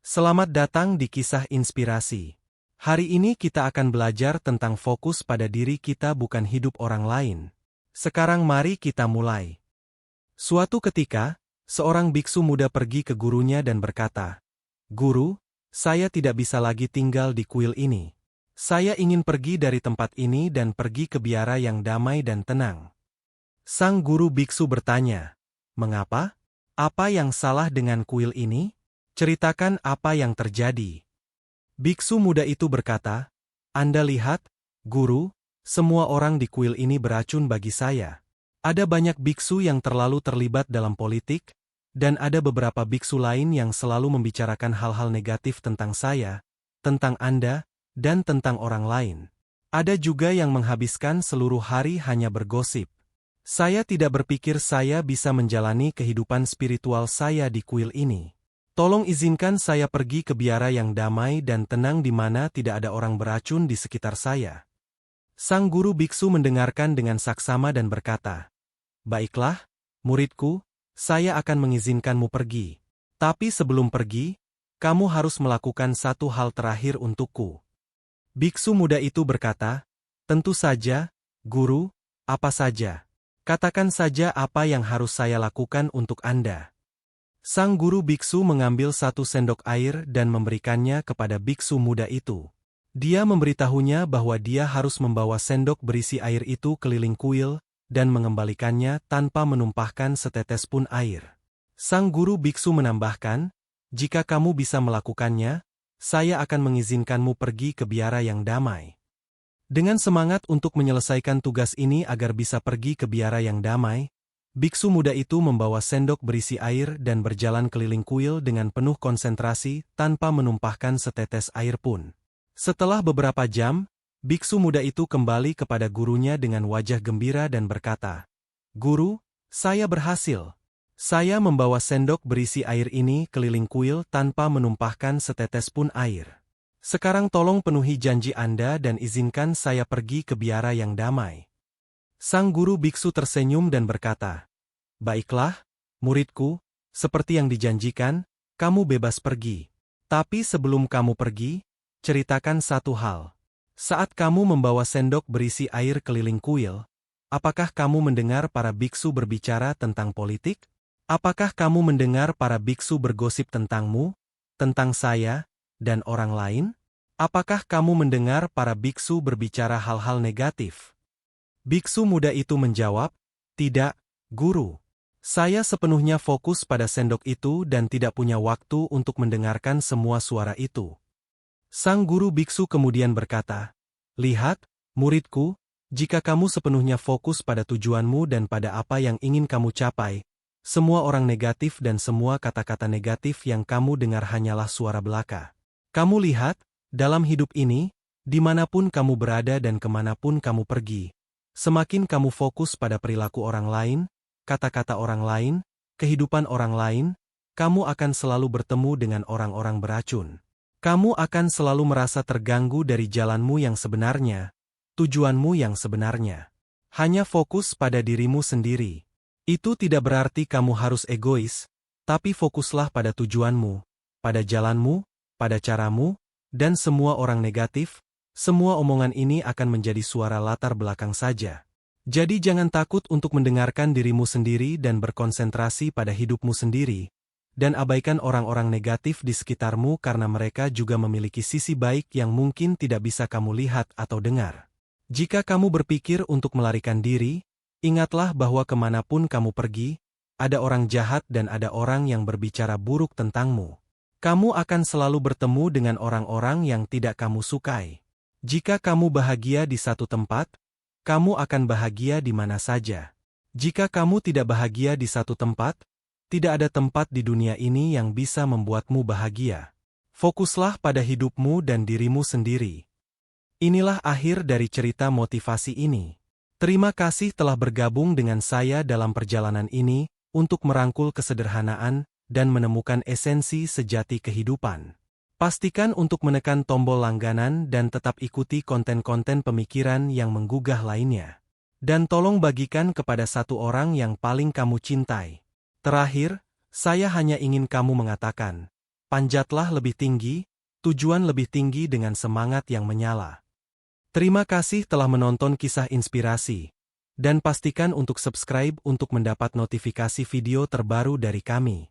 Selamat datang di kisah inspirasi. Hari ini kita akan belajar tentang fokus pada diri kita bukan hidup orang lain. Sekarang mari kita mulai. Suatu ketika, seorang biksu muda pergi ke gurunya dan berkata, "Guru, saya tidak bisa lagi tinggal di kuil ini. Saya ingin pergi dari tempat ini dan pergi ke biara yang damai dan tenang." Sang guru biksu bertanya, "Mengapa? Apa yang salah dengan kuil ini? Ceritakan apa yang terjadi." Biksu muda itu berkata, "Anda lihat, Guru, semua orang di kuil ini beracun bagi saya. Ada banyak biksu yang terlalu terlibat dalam politik, dan ada beberapa biksu lain yang selalu membicarakan hal-hal negatif tentang saya, tentang Anda, dan tentang orang lain. Ada juga yang menghabiskan seluruh hari hanya bergosip. Saya tidak berpikir saya bisa menjalani kehidupan spiritual saya di kuil ini. Tolong izinkan saya pergi ke biara yang damai dan tenang di mana tidak ada orang beracun di sekitar saya." Sang guru biksu mendengarkan dengan saksama dan berkata, "Baiklah, muridku, saya akan mengizinkanmu pergi. Tapi sebelum pergi, kamu harus melakukan satu hal terakhir untukku." Biksu muda itu berkata, "Tentu saja, Guru, apa saja? Katakan saja apa yang harus saya lakukan untuk Anda." Sang guru biksu mengambil satu sendok air dan memberikannya kepada biksu muda itu. Dia memberitahunya bahwa dia harus membawa sendok berisi air itu keliling kuil dan mengembalikannya tanpa menumpahkan setetes pun air. Sang guru biksu menambahkan, "Jika kamu bisa melakukannya, saya akan mengizinkanmu pergi ke biara yang damai." Dengan semangat untuk menyelesaikan tugas ini agar bisa pergi ke biara yang damai, biksu muda itu membawa sendok berisi air dan berjalan keliling kuil dengan penuh konsentrasi tanpa menumpahkan setetes air pun. Setelah beberapa jam, biksu muda itu kembali kepada gurunya dengan wajah gembira dan berkata, "Guru, saya berhasil. Saya membawa sendok berisi air ini keliling kuil tanpa menumpahkan setetes pun air. Sekarang tolong penuhi janji Anda dan izinkan saya pergi ke biara yang damai." Sang guru biksu tersenyum dan berkata, "Baiklah, muridku, seperti yang dijanjikan, kamu bebas pergi. Tapi sebelum kamu pergi, ceritakan satu hal. Saat kamu membawa sendok berisi air keliling kuil, apakah kamu mendengar para biksu berbicara tentang politik? Apakah kamu mendengar para biksu bergosip tentangmu, tentang saya, dan orang lain? Apakah kamu mendengar para biksu berbicara hal-hal negatif?" Biksu muda itu menjawab, "Tidak, Guru. Saya sepenuhnya fokus pada sendok itu dan tidak punya waktu untuk mendengarkan semua suara itu." Sang guru biksu kemudian berkata, "Lihat, muridku, jika kamu sepenuhnya fokus pada tujuanmu dan pada apa yang ingin kamu capai, semua orang negatif dan semua kata-kata negatif yang kamu dengar hanyalah suara belaka. Kamu lihat, dalam hidup ini, dimanapun kamu berada dan kemanapun kamu pergi, semakin kamu fokus pada perilaku orang lain, kata-kata orang lain, kehidupan orang lain, kamu akan selalu bertemu dengan orang-orang beracun. Kamu akan selalu merasa terganggu dari jalanmu yang sebenarnya, tujuanmu yang sebenarnya. Hanya fokus pada dirimu sendiri. Itu tidak berarti kamu harus egois, tapi fokuslah pada tujuanmu, pada jalanmu, pada caramu, dan semua orang negatif. Semua omongan ini akan menjadi suara latar belakang saja. Jadi jangan takut untuk mendengarkan dirimu sendiri dan berkonsentrasi pada hidupmu sendiri, dan abaikan orang-orang negatif di sekitarmu karena mereka juga memiliki sisi baik yang mungkin tidak bisa kamu lihat atau dengar. Jika kamu berpikir untuk melarikan diri, ingatlah bahwa kemanapun kamu pergi, ada orang jahat dan ada orang yang berbicara buruk tentangmu. Kamu akan selalu bertemu dengan orang-orang yang tidak kamu sukai. Jika kamu bahagia di satu tempat, kamu akan bahagia di mana saja. Jika kamu tidak bahagia di satu tempat, tidak ada tempat di dunia ini yang bisa membuatmu bahagia. Fokuslah pada hidupmu dan dirimu sendiri. Inilah akhir dari cerita motivasi ini. Terima kasih telah bergabung dengan saya dalam perjalanan ini untuk merangkul kesederhanaan dan menemukan esensi sejati kehidupan. Pastikan untuk menekan tombol langganan dan tetap ikuti konten-konten pemikiran yang menggugah lainnya. Dan tolong bagikan kepada satu orang yang paling kamu cintai. Terakhir, saya hanya ingin kamu mengatakan, Panjatlah lebih tinggi, tujuan lebih tinggi dengan semangat yang menyala. Terima kasih telah menonton kisah inspirasi. Dan pastikan untuk subscribe untuk mendapat notifikasi video terbaru dari kami.